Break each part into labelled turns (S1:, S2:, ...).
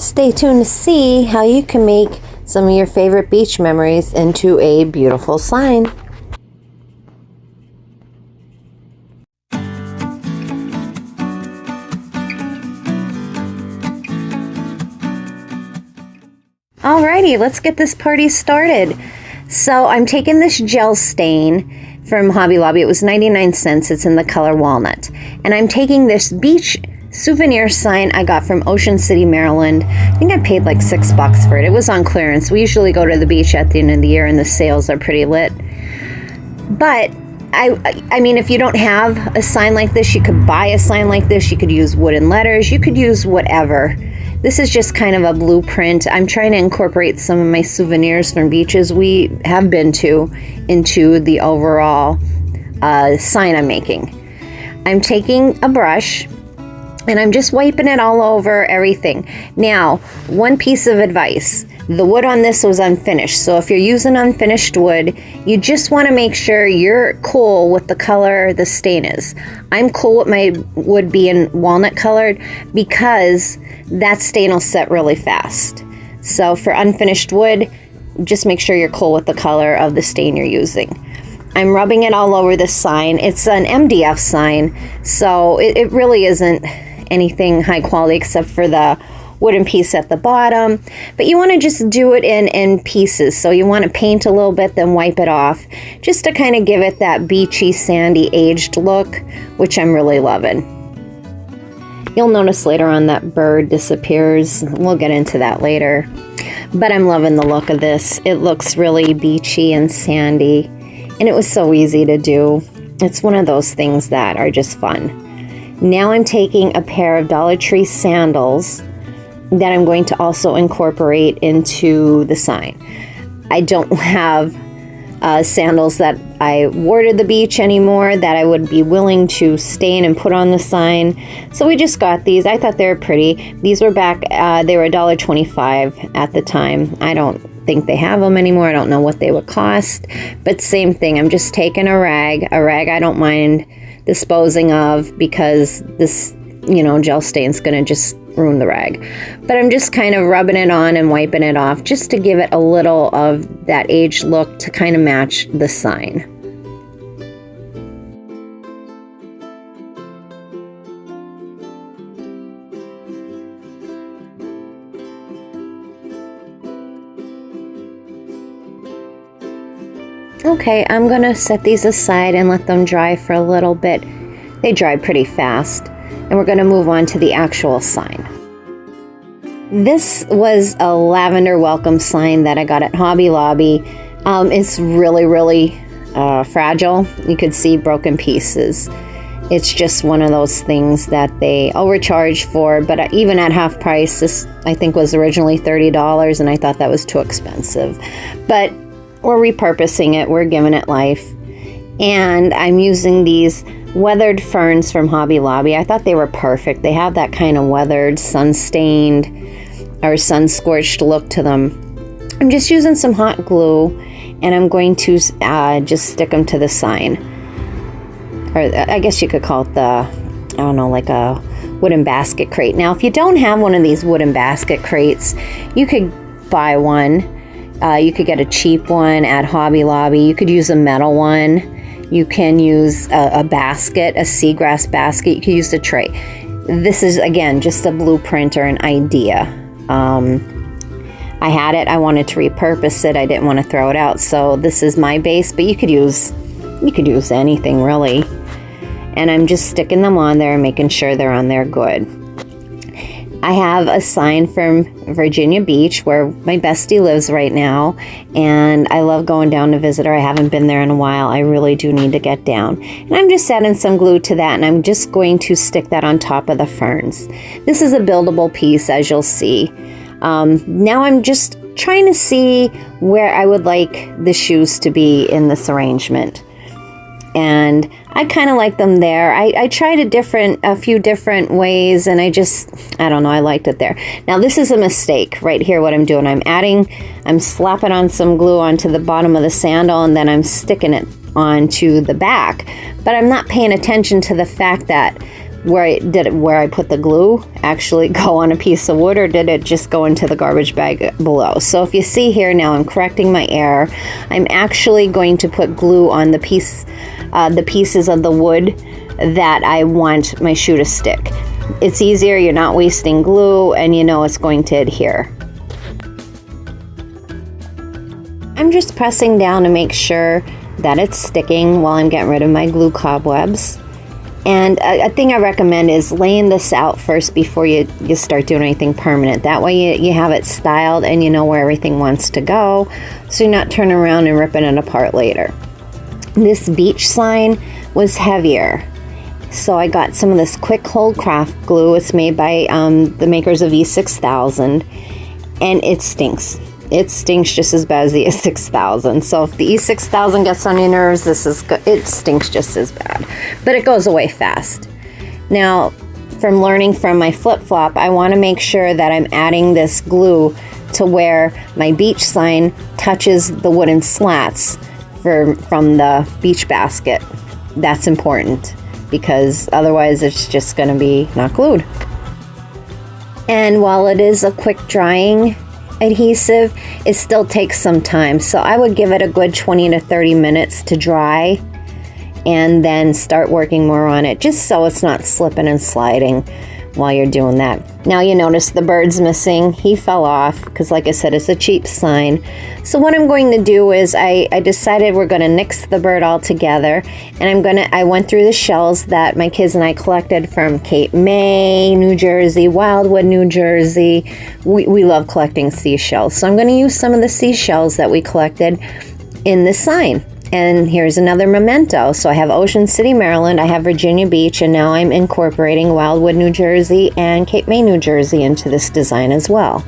S1: Stay tuned to see how you can make some of your favorite beach memories into a beautiful sign. Alrighty, let's get this party started. So I'm taking this gel stain from Hobby Lobby. It was 99 cents. It's in the color walnut. And I'm taking this beach souvenir sign I got from Ocean City, Maryland. I think I paid like $6 for it. It was on clearance. We usually go to the beach at the end of the year and the sales are pretty lit. But I mean, if you don't have a sign like this, you could buy a sign like this. You could use wooden letters. You could use whatever. This is just kind of a blueprint. I'm trying to incorporate some of my souvenirs from beaches we have been to into the overall sign I'm making. I'm taking a brush and I'm just wiping it all over everything. Now, one piece of advice. The wood on this was unfinished, so if you're using unfinished wood, you just want to make sure you're cool with the color the stain is. I'm cool with my wood being walnut colored because that stain will set really fast. So for unfinished wood, just make sure you're cool with the color of the stain you're using. I'm rubbing it all over the sign. It's an MDF sign, so it really isn't anything high quality except for the wooden piece at the bottom, but you want to just do it in pieces. So you want to paint a little bit, then wipe it off, just to kind of give it that beachy, sandy, aged look, which I'm really loving. You'll notice later on that bird disappears. We'll get into that later, but I'm loving the look of this. It looks really beachy and sandy, and it was so easy to do. It's one of those things that are just fun. Now I'm taking a pair of Dollar Tree sandals that I'm going to also incorporate into the sign. I don't have sandals that I wore to the beach anymore that I would be willing to stain and put on the sign. So we just got these. I thought they were pretty. These were back, they were $1.25 at the time. I don't think they have them anymore. I don't know what they would cost, but same thing. I'm just taking a rag I don't mind disposing of because this, gel stain's gonna just ruin the rag. But I'm just kind of rubbing it on and wiping it off just to give it a little of that aged look to kind of match the sign. Okay, I'm gonna set these aside and let them dry for a little bit. They dry pretty fast. And we're going to move on to the actual sign. This was a lavender welcome sign that I got at Hobby Lobby. It's really fragile. You could see broken pieces. It's just one of those things that they overcharge for, but even at half price, this I think was originally $30 and I thought that was too expensive. But we're repurposing it, we're giving it life. And I'm using these weathered ferns from Hobby Lobby. I thought they were perfect. They have that kind of weathered, sun-stained or sun-scorched look to them. I'm just using some hot glue and I'm going to just stick them to the sign. Or I guess you could call it like a wooden basket crate. Now, if you don't have one of these wooden basket crates, you could buy one. You could get a cheap one at Hobby Lobby. You could use a metal one. You can use a basket, a seagrass basket. You can use a tray. This is, again, just a blueprint or an idea. I had it. I wanted to repurpose it. I didn't want to throw it out. So this is my base, but you could use anything, really. And I'm just sticking them on there and making sure they're on there good. I have a sign from Virginia Beach where my bestie lives right now, and I love going down to visit her. I haven't been there in a while. I really do need to get down. And I'm just adding some glue to that, and I'm just going to stick that on top of the ferns. This is a buildable piece, as you'll see. Now I'm just trying to see where I would like the shoes to be in this arrangement. And I kind of like them there. I tried a few different ways, and I don't know, I liked it there. Now this is a mistake right here, what I'm doing. I'm slapping on some glue onto the bottom of the sandal, and then I'm sticking it onto the back. But I'm not paying attention to the fact that where I put the glue actually go on a piece of wood, or did it just go into the garbage bag below? So if you see here now, I'm correcting my error. I'm actually going to put glue on the pieces of the wood that I want my shoe to stick. It's easier, you're not wasting glue, and you know it's going to adhere. I'm just pressing down to make sure that it's sticking while I'm getting rid of my glue cobwebs. And a thing I recommend is laying this out first before you start doing anything permanent. That way you have it styled and you know where everything wants to go, so you're not turning around and ripping it apart later. This beach sign was heavier, so I got some of this quick hold craft glue. It's made by the makers of E6000, and it stinks. It stinks just as bad as the E6000. So if the E6000 gets on your nerves, this is good. It stinks just as bad, but it goes away fast. Now, from learning from my flip-flop, I want to make sure that I'm adding this glue to where my beach sign touches the wooden slats from the beach basket. That's important, because otherwise it's just going to be not glued. And while it is a quick drying adhesive, it still takes some time, so I would give it a good 20 to 30 minutes to dry and then start working more on it, just so it's not slipping and sliding while you're doing that. Now you notice the bird's missing. He fell off because, like I said, it's a cheap sign. So what I'm going to do is I decided we're going to nix the bird all together, and I went through the shells that my kids and I collected from Cape May, New Jersey, Wildwood, New Jersey. We love collecting seashells, so I'm going to use some of the seashells that we collected in this sign. And here's another memento. So I have Ocean City, Maryland, I have Virginia Beach, and now I'm incorporating Wildwood, New Jersey and Cape May, New Jersey into this design as well.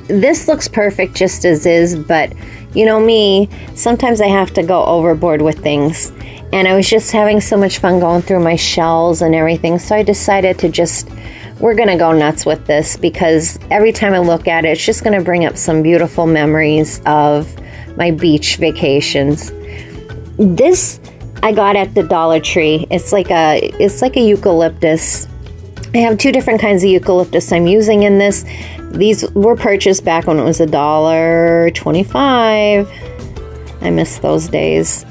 S1: This looks perfect just as is, but you know me, sometimes I have to go overboard with things. And I was just having so much fun going through my shells and everything, so I decided to we're going to go nuts with this, because every time I look at it, it's just going to bring up some beautiful memories of my beach vacations. This I got at the Dollar Tree. It's like a eucalyptus. I have two different kinds of eucalyptus I'm using in this. These were purchased back when it was $1.25. I miss those days,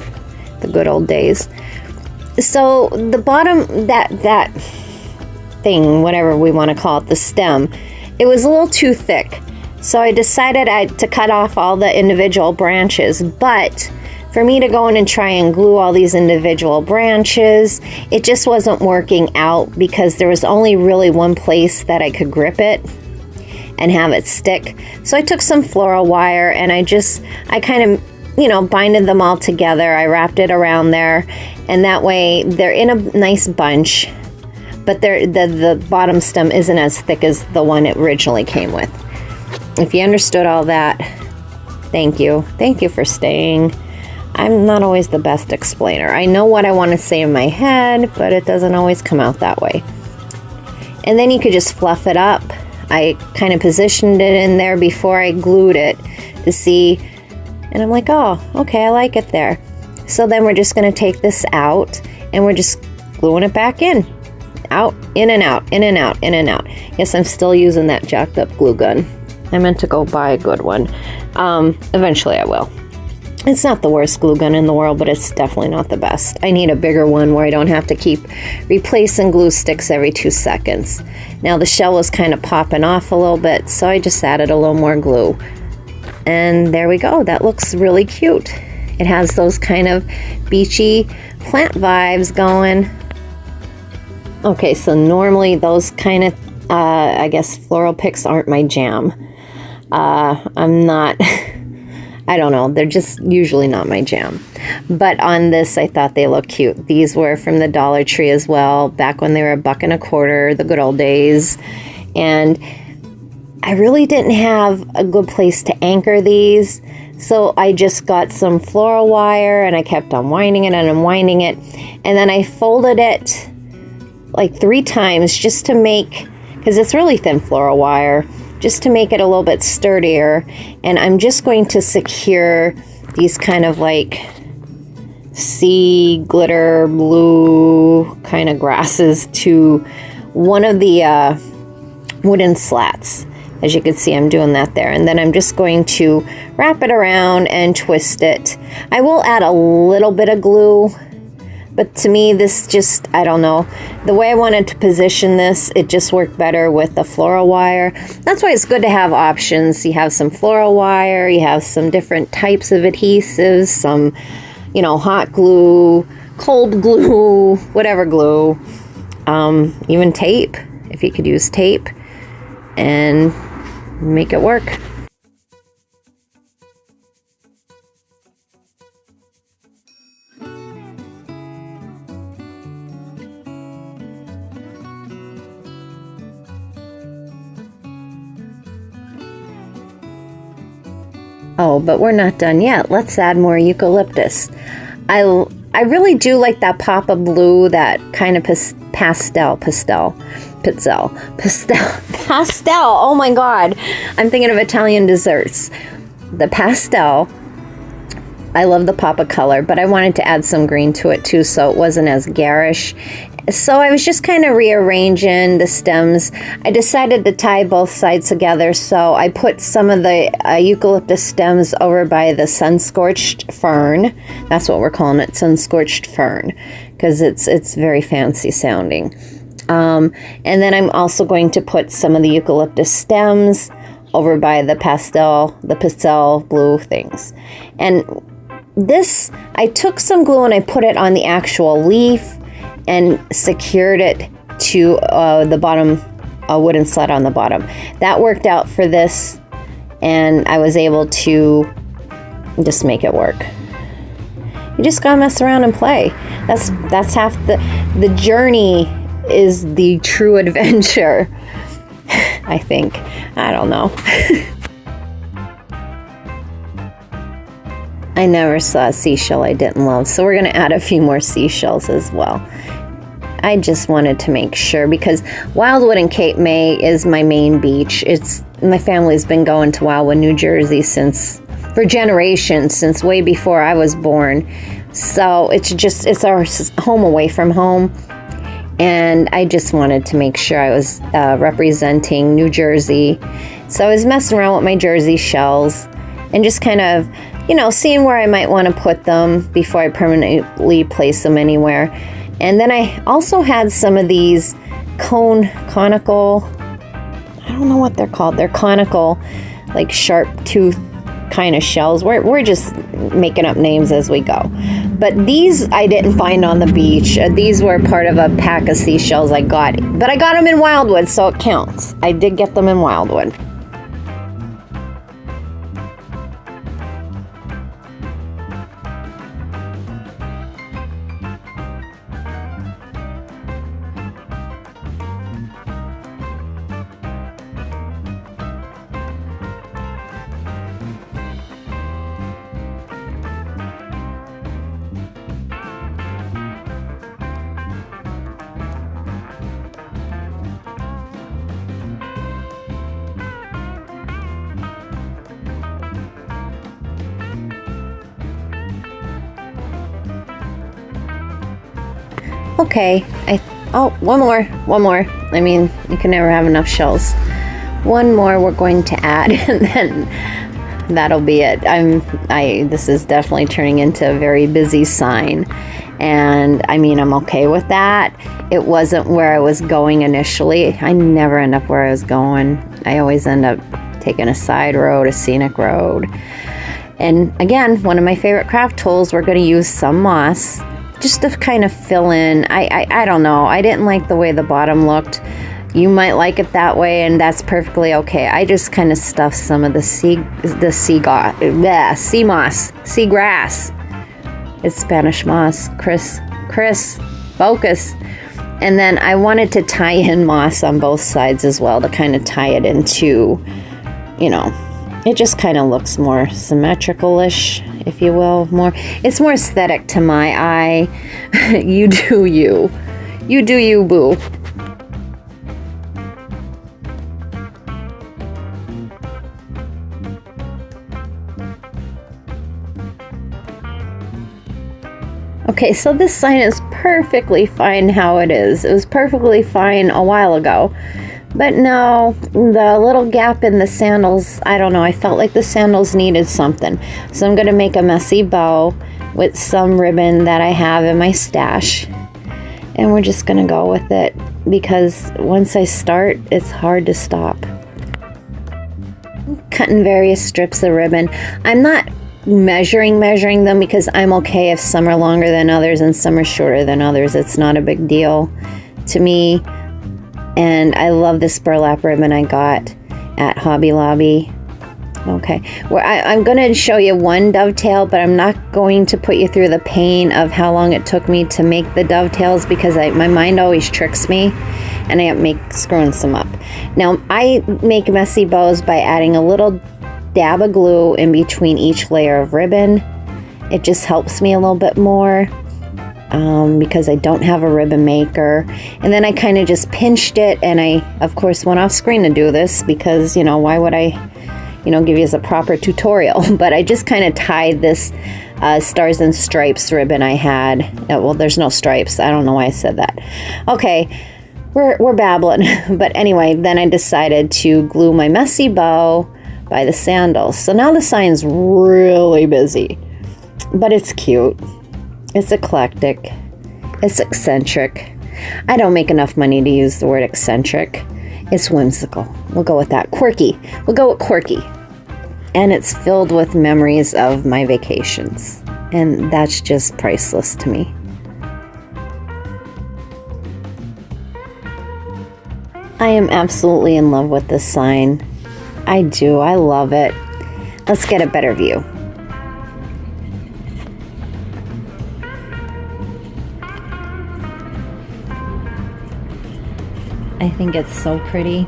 S1: the good old days. So the bottom, that thing, whatever we want to call it, the stem, it was a little too thick. So I decided to cut off all the individual branches, but for me to go in and try and glue all these individual branches, it just wasn't working out, because there was only really one place that I could grip it and have it stick. So I took some floral wire and I kind of, binded them all together. I wrapped it around there, and that way they're in a nice bunch, but the bottom stem isn't as thick as the one it originally came with. If you understood all that, thank you. Thank you for staying. I'm not always the best explainer. I know what I want to say in my head, but it doesn't always come out that way. And then you could just fluff it up. I kind of positioned it in there before I glued it to see, and I'm like, oh, okay, I like it there. So then we're just going to take this out, and we're just gluing it back in. Out, in and out, in and out, in and out. Yes, I'm still using that jacked up glue gun. I meant to go buy a good one. Eventually I will. It's not the worst glue gun in the world, but it's definitely not the best. I need a bigger one where I don't have to keep replacing glue sticks every 2 seconds. Now the shell was kind of popping off a little bit, so I just added a little more glue. And there we go. That looks really cute. It has those kind of beachy plant vibes going. Okay, so normally those kind of, I guess, floral picks aren't my jam. I'm not, I don't know, they're just usually not my jam. But on this, I thought they looked cute. These were from the Dollar Tree as well, back when they were $1.25, the good old days. And I really didn't have a good place to anchor these, so I just got some floral wire and I kept unwinding it and unwinding it. And then I folded it like 3 times just to make, because it's really thin floral wire, just to make it a little bit sturdier. And I'm just going to secure these kind of like sea glitter blue kind of grasses to one of the wooden slats. As you can see, I'm doing that there. And then I'm just going to wrap it around and twist it. I will add a little bit of glue, but to me, this just, I don't know. The way I wanted to position this, it just worked better with the floral wire. That's why it's good to have options. You have some floral wire, you have some different types of adhesives, some, you know, hot glue, cold glue, whatever glue, even tape, if you could use tape, and make it work. Oh, but we're not done yet. Let's add more eucalyptus. I really do like that pop of blue, that kind of pastel. Oh my God. I'm thinking of Italian desserts. The pastel. I love the pop of color, but I wanted to add some green to it too, so it wasn't as garish. So I was just kind of rearranging the stems. I decided to tie both sides together, so I put some of the eucalyptus stems over by the sun-scorched fern. That's what we're calling it, sun-scorched fern, because it's very fancy sounding. And then I'm also going to put some of the eucalyptus stems over by the pastel blue things. And this, I took some glue and I put it on the actual leaf and secured it to the bottom, a wooden slat on the bottom. That worked out for this, and I was able to just make it work. You just gotta mess around and play. That's half the journey is the true adventure. I think. I don't know. I never saw a seashell I didn't love, so we're going to add a few more seashells as well. I just wanted to make sure, because Wildwood and Cape May is my main beach. My family's been going to Wildwood, New Jersey for generations, since way before I was born. So it's our home away from home. And I just wanted to make sure I was representing New Jersey. So I was messing around with my Jersey shells and just kind of, seeing where I might want to put them before I permanently place them anywhere. And then I also had some of these conical, I don't know what they're called. They're conical, like sharp tooth kind of shells. We're just making up names as we go. But these I didn't find on the beach. These were part of a pack of seashells I got. But I got them in Wildwood, so it counts. I did get them in Wildwood. Okay, one more. I mean, you can never have enough shells. One more we're going to add, and then that'll be it. This is definitely turning into a very busy sign, and I mean, I'm okay with that. It wasn't where I was going initially. I never end up where I was going. I always end up taking a side road, a scenic road. And again, one of my favorite craft tools, we're going to use some moss, just to kind of fill in. I don't know. I didn't like the way the bottom looked. You might like it that way, and that's perfectly okay. I just kind of stuffed some of the sea moss, seagrass. It's Spanish moss. Chris, focus. And then I wanted to tie in moss on both sides as well to kind of tie it into, it just kind of looks more symmetrical-ish, if you will. It's more aesthetic to my eye. You do you. You do you, boo. Okay, so this sign is perfectly fine how it is. It was perfectly fine a while ago. But no, the little gap in the sandals, I don't know, I felt like the sandals needed something. So I'm going to make a messy bow with some ribbon that I have in my stash. And we're just going to go with it because once I start, it's hard to stop. I'm cutting various strips of ribbon. I'm not measuring them because I'm okay if some are longer than others and some are shorter than others. It's not a big deal to me. And I love this burlap ribbon I got at Hobby Lobby. Okay, I'm going to show you one dovetail, but I'm not going to put you through the pain of how long it took me to make the dovetails because my mind always tricks me and I make screwing some up. Now, I make messy bows by adding a little dab of glue in between each layer of ribbon. It just helps me a little bit more because I don't have a ribbon maker. And then I kind of just pinched it, and I of course went off screen to do this because, you know, why would I, you know, give you as a proper tutorial. But I just kind of tied this stars and stripes ribbon I had. Well, there's no stripes. I don't know why I said that. Okay, we're babbling. But anyway, then I decided to glue my messy bow by the sandals. So now the sign's really busy, but it's cute. It's eclectic. It's eccentric. I don't make enough money to use the word eccentric. It's whimsical. We'll go with that. Quirky. We'll go with quirky. And it's filled with memories of my vacations. And that's just priceless to me. I am absolutely in love with this sign. I do. I love it. Let's get a better view. I think it's so pretty,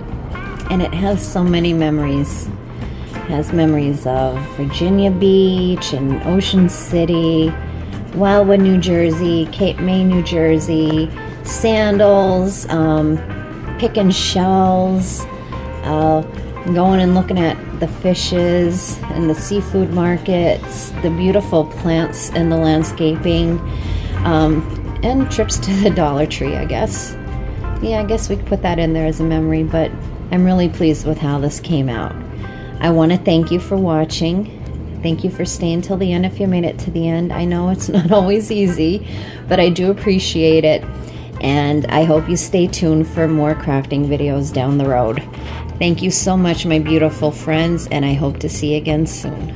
S1: and it has so many memories. It has memories of Virginia Beach and Ocean City, Wildwood, New Jersey, Cape May, New Jersey, sandals, picking shells, going and looking at the fishes and the seafood markets, the beautiful plants and the landscaping, and trips to the Dollar Tree, I guess. Yeah, I guess we could put that in there as a memory, but I'm really pleased with how this came out. I want to thank you for watching. Thank you for staying till the end if you made it to the end. I know it's not always easy, but I do appreciate it. And I hope you stay tuned for more crafting videos down the road. Thank you so much, my beautiful friends, and I hope to see you again soon.